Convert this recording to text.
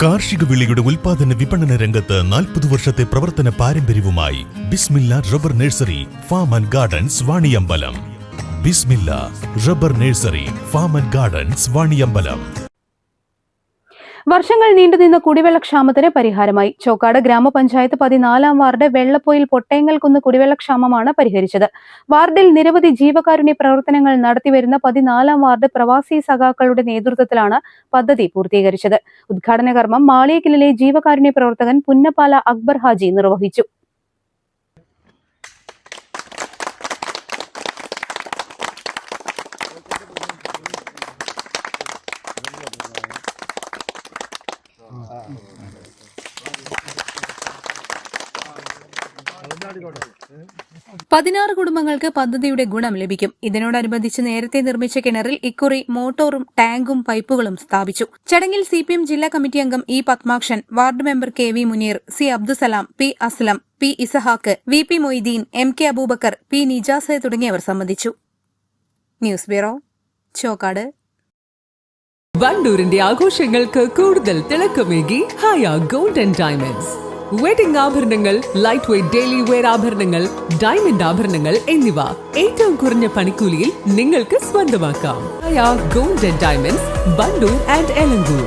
കാർഷിക വിളയുടെ ഉൽപാദന വിപണന രംഗത്ത് 40 വർഷത്തെ പ്രവർത്തന പാരമ്പര്യവുമായി Bismillah rubber nursery farm and gardens Vaniyambalam. Bismillah rubber nursery farm and gardens Vaniyambalam. വർഷങ്ങൾ നീണ്ടുനിന്ന കുടിവെള്ളക്ഷാമത്തിന് പരിഹാരമായി. ചോക്കാട് ഗ്രാമപഞ്ചായത്ത് 14-ാം വാർഡ് വെള്ളപ്പൊയിൽ പൊട്ടേങ്ങൽകുന്ന് കുടിവെള്ളക്ഷാമമാണ് പരിഹരിച്ചത്. വാർഡിൽ നിരവധി ജീവകാരുണ്യ പ്രവർത്തനങ്ങൾ നടത്തിവരുന്ന 14-ാം വാർഡ് പ്രവാസി സഖാക്കളുടെ നേതൃത്വത്തിലാണ് പദ്ധതി പൂർത്തീകരിച്ചത്. ഉദ്ഘാടന കർമ്മം മാളിയേക്കലിലെ ജീവകാരുണ്യ പ്രവർത്തകൻ പുന്നപ്പാല അക്ബർ ഹാജി നിർവഹിച്ചു. പതിനാറ് കുടുംബങ്ങൾക്ക് പദ്ധതിയുടെ ഗുണം ലഭിക്കും. ഇതിനോടനുബന്ധിച്ച് നേരത്തെ നിർമ്മിച്ച കിണറിൽ ഇക്കുറി മോട്ടോറും ടാങ്കും പൈപ്പുകളും സ്ഥാപിച്ചു. ചടങ്ങിൽ CPM ജില്ലാ കമ്മിറ്റി അംഗം E Padmakshan, ward member KV Muneer, C Abdussalam, P Aslam, P Ishaq, VP Moideen, MK Abubakar, P Nijas തുടങ്ങിയവർ സംബന്ധിച്ചു. News bureau, Chokkad. വണ്ടൂരിന്റെ ആഘോഷങ്ങൾക്ക് കൂടുതൽ തിളക്കമേകി Haya gold and diamonds. Wedding ആഭരണങ്ങൾ, ലൈറ്റ് വെയ്റ്റ് ഡെയിലി വെയർ ആഭരണങ്ങൾ, ഡയമണ്ട് ആഭരണങ്ങൾ എന്നിവ ഏറ്റവും കുറഞ്ഞ പണിക്കൂലിയിൽ നിങ്ങൾക്ക് സ്വന്തമാക്കാം. Haya gold and diamonds, Wandoor and Elankur.